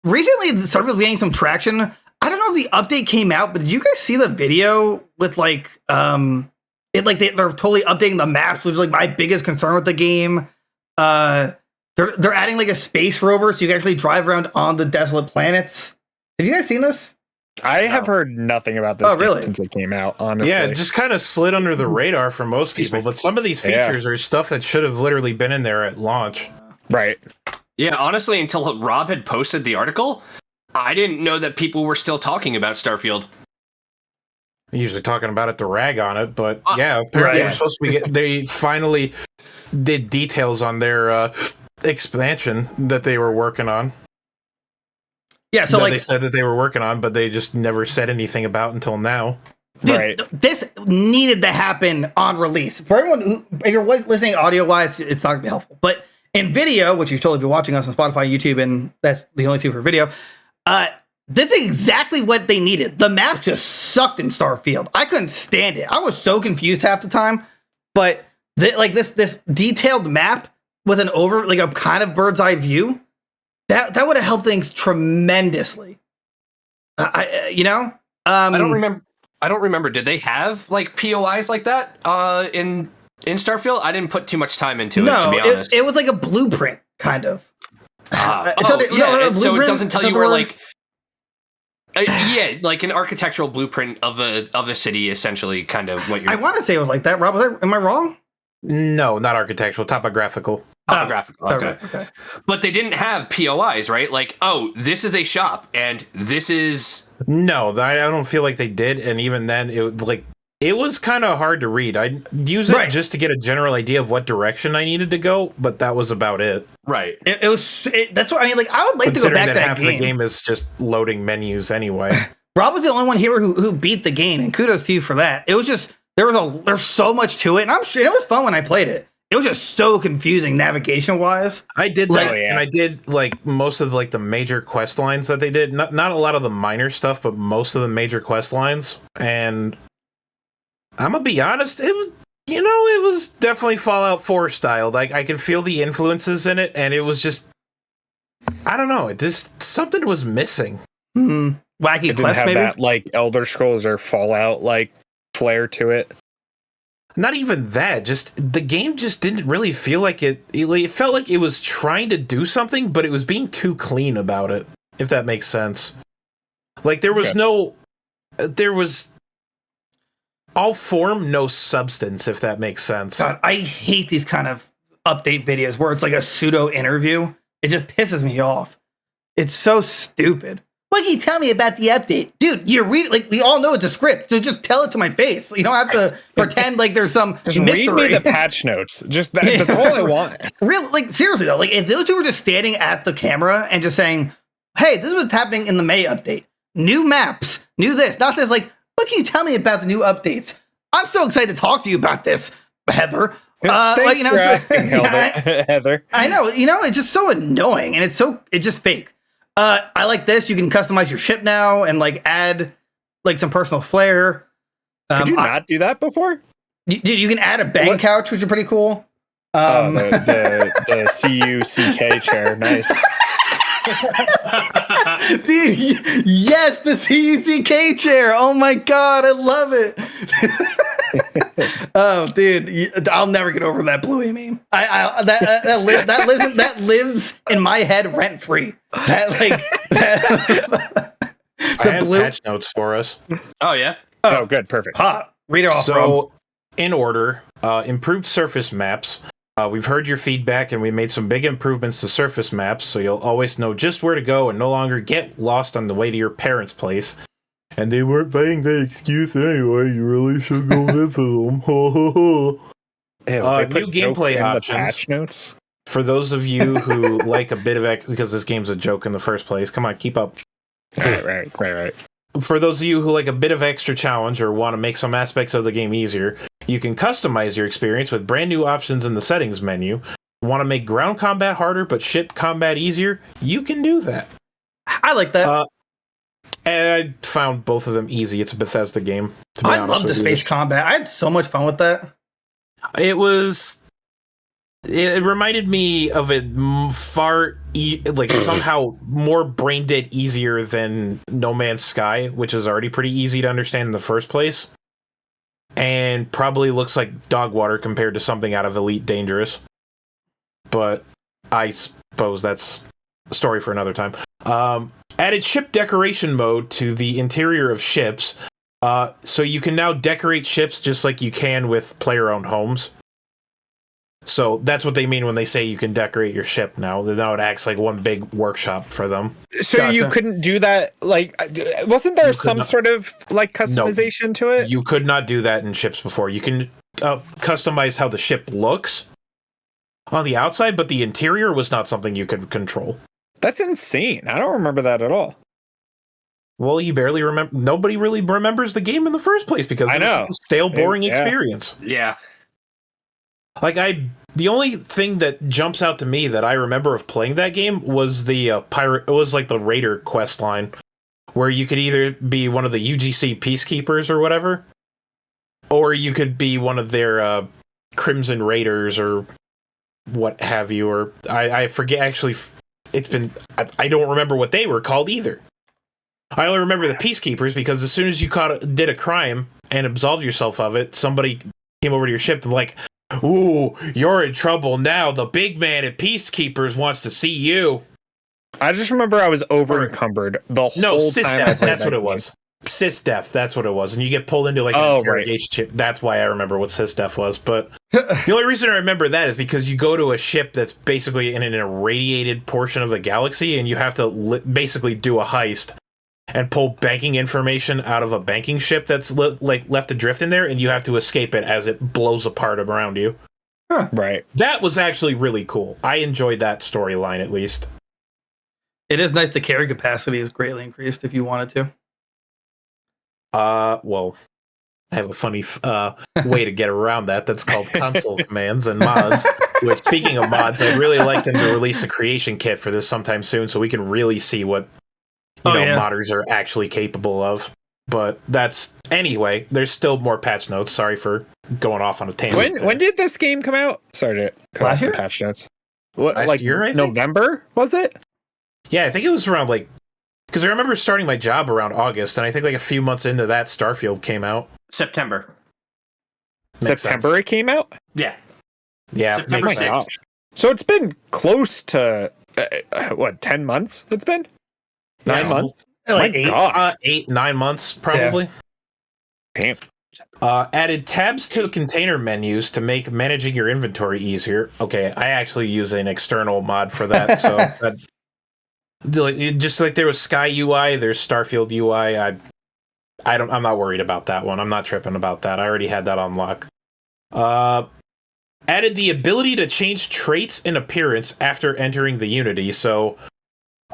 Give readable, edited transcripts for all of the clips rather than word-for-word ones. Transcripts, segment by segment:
recently Starfield gaining some traction. I don't know if the update came out, but did you guys see the video with like they're totally updating the maps, which is like my biggest concern with the game. They're adding like a space rover so you can actually drive around on the desolate planets. Have you guys seen this? I have heard nothing about this really? since it came out, honestly. Yeah, it just kind of slid under the radar for most people, but some of these features are stuff that should have literally been in there at launch. Right. Yeah, honestly, until Rob had posted the article, I didn't know that people were still talking about Starfield. I'm usually talking about it to rag on it, but yeah, apparently we're supposed to be they finally did details on their expansion that they were working on. Yeah, so like they said that they were working on, but they just never said anything about until now. Dude, this needed to happen on release. For everyone who, if you're listening audio-wise, it's not going to be helpful. But in video, which you totally be watching us on Spotfiy, YouTube, and that's the only two for video, this is exactly what they needed. The map just sucked in Starfield. I couldn't stand it. I was so confused half the time. But this detailed map with an a kind of bird's eye view, that would have helped things tremendously. I don't remember. Did they have like POIs like that in Starfield? I didn't put too much time into it, to be honest. It was like a blueprint, kind of. So it doesn't tell you where like like an architectural blueprint of a city, essentially, kind of what you're. I want to say it was like that. Rob, am I wrong? No, not architectural. Topographical. Topographical. Okay. But they didn't have POIs, right? Like, oh, this is a shop, and this is. No, I don't feel like they did, and even then, it was kind of hard to read. I'd use it just to get a general idea of what direction I needed to go, but that was about it. Right. That's what I mean. Like, I would like to go back to that half game. The game is just loading menus anyway. Rob was the only one here who beat the game, and kudos to you for that. It was just there's so much to it, and I'm sure it was fun when I played it. It was just so confusing navigation wise. I did that, and I did like most of like the major quest lines that they did. Not a lot of the minor stuff, but most of the major quest lines. And I'm gonna be honest, it was definitely Fallout 4 style. Like I could feel the influences in it, and it was just I don't know. It just something was missing. Wacky it didn't quest, have maybe that like Elder Scrolls or Fallout like flair to it. Not even that. Just the game just didn't really feel like it. It felt like it was trying to do something, but it was being too clean about it. If that makes sense. Like there was there was all form, no substance. If that makes sense. God, I hate these kind of update videos where it's like a pseudo interview. It just pisses me off. It's so stupid. What can you tell me about the update? Dude, you read it, like, we all know it's a script, so just tell it to my face. You don't have to pretend like there's some just mystery. Read me the patch notes. Just that's all I want. Like, seriously, though, like, if those two were just standing at the camera and just saying, hey, this is what's happening in the May update. New maps, new this, not this, like, what can you tell me about the new updates? I'm so excited to talk to you about this, Heather. Thanks for asking, Heather. I know, it's just so annoying, and it's just fake. I like this. You can customize your ship now and like add like some personal flair. Could you not do that before? You can add a bang couch, which is pretty cool. The CUCK chair, nice. Dude, yes, the CUCK chair. Oh my god, I love it. Oh, dude, I'll never get over that Bluey meme. That lives in my head rent free. I have patch notes for us. Oh yeah. Oh, good, perfect. Hot. Read it off. So, in order, improved surface maps. We've heard your feedback, and we made some big improvements to surface maps, so you'll always know just where to go and no longer get lost on the way to your parents' place. And they weren't paying that excuse anyway. You really should go visit them. New gameplay options. The patch notes. For those of you who like a bit of because this game's a joke in the first place. Come on, keep up. Right. For those of you who like a bit of extra challenge or want to make some aspects of the game easier, you can customize your experience with brand new options in the settings menu. Want to make ground combat harder but ship combat easier? You can do that. I like that. And I found both of them easy. It's a Bethesda game. I love the space combat. I had so much fun with that. It was it reminded me of it somehow more brain dead easier than No Man's Sky, which is already pretty easy to understand in the first place, and probably looks like dog water compared to something out of Elite Dangerous. But I suppose that's a story for another time. Added ship decoration mode to the interior of ships, so you can now decorate ships just like you can with player-owned homes. So that's what they mean when they say you can decorate your ship now. Now it acts like one big workshop for them. So Gotcha. you couldn't do that? Like, wasn't there some sort of like customization to it? You could not do that in ships before. You can customize how the ship looks on the outside, but the interior was not something you could control. That's insane. I don't remember that at all. Well, you barely remember. Nobody really remembers the game in the first place because it was a stale, boring experience. Yeah. Like the only thing that jumps out to me that I remember of playing that game was the pirate. It was like the Raider quest line, where you could either be one of the UGC peacekeepers or whatever, or you could be one of their Crimson Raiders or what have you. Or I forget. Actually, it's been. I don't remember what they were called either. I only remember the peacekeepers because as soon as you did a crime and absolved yourself of it, somebody came over to your ship and like, "Ooh, you're in trouble now. The big man at Peacekeepers wants to see you." I just remember I was over encumbered the whole time. That's what it was. Sysdef, that's what it was. And you get pulled into like an interrogation chip. That's why I remember what Sysdef was. But the only reason I remember that is because you go to a ship that's basically in an irradiated portion of the galaxy, and you have to basically do a heist and pull banking information out of a banking ship that's left adrift in there, and you have to escape it as it blows apart around you. Huh. Right. That was actually really cool. I enjoyed that storyline, at least. It is nice the carry capacity is greatly increased if you wanted to. Well, I have a funny way to get around that. That's called console commands and mods. Which, speaking of mods, I'd really like them to release a creation kit for this sometime soon so we can really see what modders are actually capable of. But that's anyway. There's still more patch notes. Sorry for going off on a tangent. When did this game come out? Sorry to cut off the patch notes. What, last year, I think? November was it? Yeah, I think it was around because I remember starting my job around August, and I think like a few months into that, Starfield came out. September. September it came out. Yeah. Yeah. September 6th. So it's been close to 10 months? It's been 9 months. Like 8-9 months probably. Yeah. Damn. Added tabs to container menus to make managing your inventory easier. Okay, I actually use an external mod for that. So just like there was Sky UI, there's Starfield UI. I'm not worried about that one. I'm not tripping about that. I already had that on lock. Added the ability to change traits and appearance after entering the Unity. So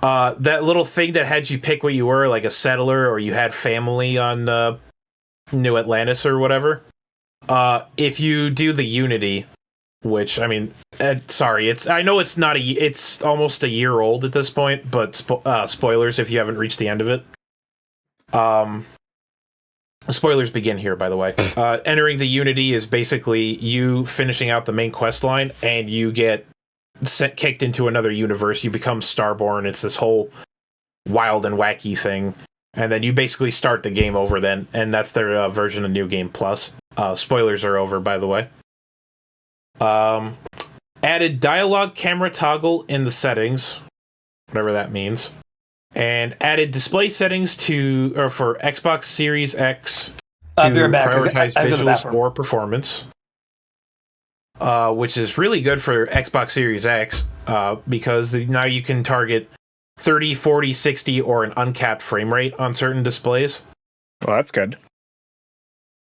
that little thing that had you pick what you were, like a settler or you had family on New Atlantis or whatever. If you do the Unity, which I mean, I know it's almost a year old at this point, but spoilers if you haven't reached the end of it. Spoilers begin here, by the way. Entering the Unity is basically you finishing out the main quest line, and you get kicked into another universe. You become Starborn. It's this whole wild and wacky thing. And then you basically start the game over then, and that's their version of New Game Plus. Spoilers are over, by the way. Added dialogue camera toggle in the settings, whatever that means. And added display settings for Xbox Series X to prioritize visuals or performance. Which is really good for Xbox Series X, because now you can target 30, 40, 60, or an uncapped frame rate on certain displays. Well, that's good.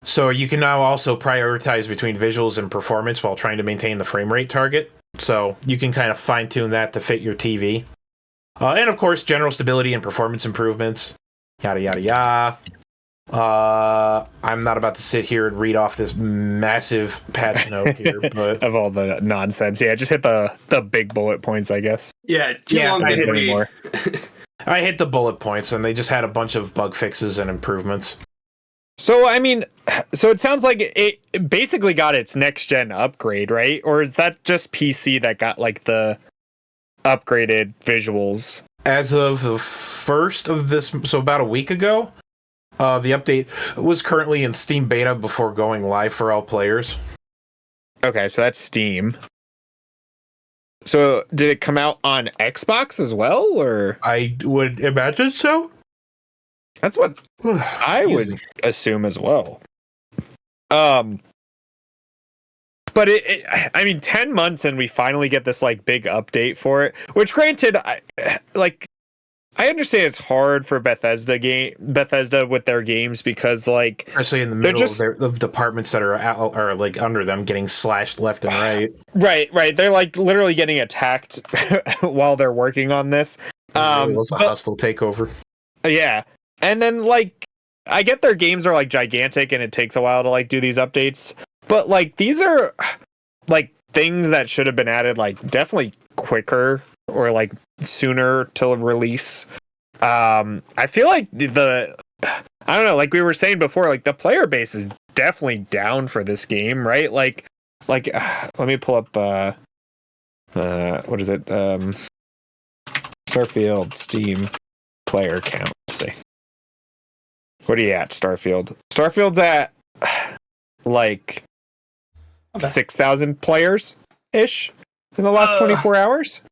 So you can now also prioritize between visuals and performance while trying to maintain the frame rate target. So you can kind of fine-tune that to fit your TV. And of course, general stability and performance improvements. Yada, yada, yada. I'm not about to sit here and read off this massive patch note here, but of all the nonsense, yeah, just hit the big bullet points, I guess. Yeah, I hit anymore. I hit the bullet points, and they just had a bunch of bug fixes and improvements. So I mean, so it sounds like it basically got its next gen upgrade, right? Or is that just PC that got like the upgraded visuals? As of the first of this, so about a week ago, the update was currently in Steam beta before going live for all players. Okay, so that's Steam. So did it come out on Xbox as well, or? I would imagine so. That's what I would assume as well. But I mean, 10 months and we finally get this like big update for it, which granted, I understand it's hard for Bethesda with their games because like, especially in the middle of departments that are out, or like under them getting slashed left and right. Right. They're like literally getting attacked while they're working on this. It was a hostile takeover. Yeah. And then like, I get their games are like gigantic and it takes a while to like do these updates, but like these are like things that should have been added like definitely quicker or like sooner to release. I feel like I don't know, like we were saying before, like the player base is definitely down for this game, right? Like let me pull up what is it? Starfield Steam player count. Let's see. What are you at, Starfield? Starfield's at like 6,000 players ish in the last 24 hours.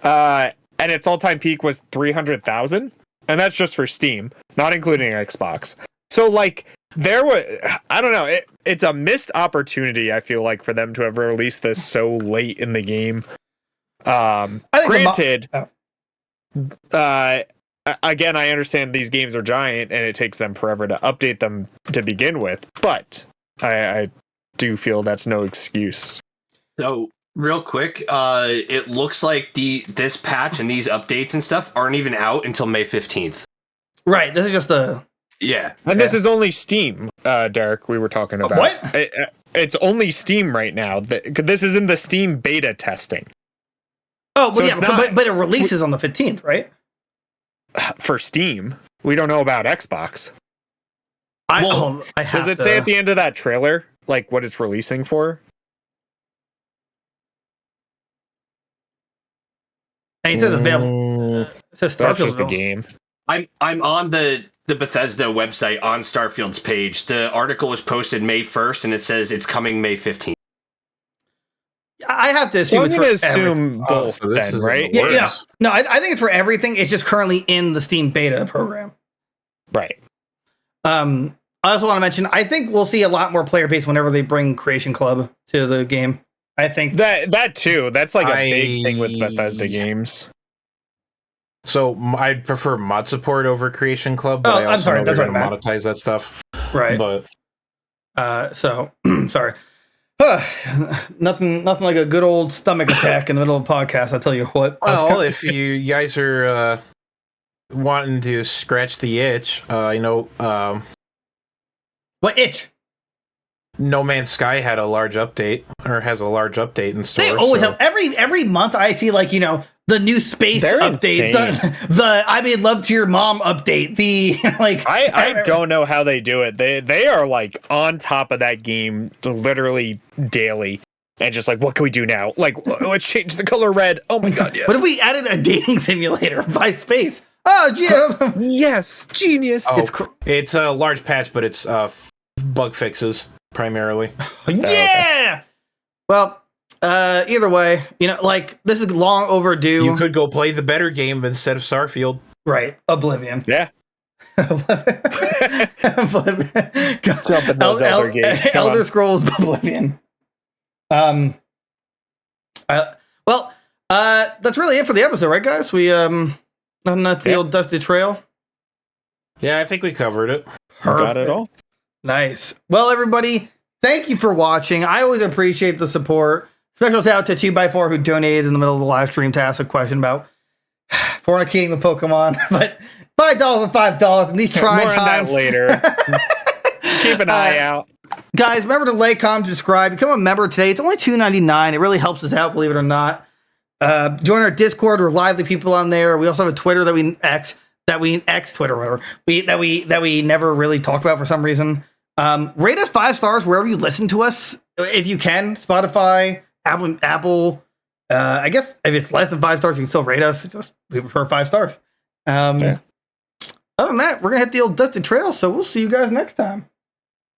And its all-time peak was 300,000, and that's just for Steam, not including Xbox. So like there was, I don't know, it's a missed opportunity, I feel like, for them to have released this so late in the game. Granted, again, I understand these games are giant and it takes them forever to update them to begin with, but I do feel that's no excuse. So, real quick, it looks like this patch and these updates and stuff aren't even out until May 15th. Right. This is just a... Yeah. And this is only Steam, Derek, we were talking about. What? It's only Steam right now. This is in the Steam beta testing. Oh, but So yeah, it's not- but it releases on the 15th, right? For Steam. We don't know about Xbox. I Does have it say at the end of that trailer, like, what it's releasing for? And it says available. It says That's Starfield just a available. game. I'm on the Bethesda website on Starfield's page. The article was posted May 1st, and it says it's coming May 15th. I have to assume Well, I'm it's going for to assume both so this then, is in right? the everything. Yeah, works. no, I think it's for everything. It's just currently in the Steam beta program. Right. I also want to mention, I think we'll see a lot more player base whenever they bring Creation Club to the game. I think That too. That's like a big thing with Bethesda games. So I'd prefer mod support over Creation Club, but Oh, I also I'm sorry, know that's they're what I going to monetize that stuff. right. But So sorry. Nothing like a good old stomach attack in the middle of a podcast. I tell you what. well, if you guys are wanting to scratch the itch, I know What itch? No Man's Sky had a large update, or has a large update in store. They always have every month. I see the new space They're update, insane. the I made love to your mom update. The like I don't know how they do it. They are like on top of that game literally daily. And just like, what can we do now? Like, let's change the color red. Oh my god, yes. What if we added a dating simulator by space? Oh, gee. Yes, genius. It's a large patch, but it's bug fixes primarily. Yeah. Well, either way, this is long overdue. You could go play the better game instead of Starfield. Right, Oblivion. Yeah. Oblivion. Jump in those other games. Come Elder on. Scrolls Oblivion. That's really it for the episode, right, guys? We on the old Dusty Trail. Yeah, I think we covered it. Got it all. Nice. Well, everybody, thank you for watching. I always appreciate the support. Special shout out to 2x4 who donated in the middle of the live stream to ask a question about fornicating with Pokemon. But $5 and $5 in these trying More on times. that later. Keep an eye out. Guys, remember to like, comment, subscribe. Become a member today. It's only $2.99. It really helps us out, believe it or not. Join our Discord. We're lively people on there. We also have a Twitter that we X. that we X Twitter, whatever that we never really talk about for some reason. Rate us 5 stars wherever you listen to us, if you can. Spotify, Apple. I guess if it's less than 5 stars, you can still rate us. We prefer 5 stars. Other than that, we're gonna hit the old dusted trail. So we'll see you guys next time.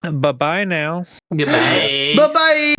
Bye bye now. Goodbye. Bye bye.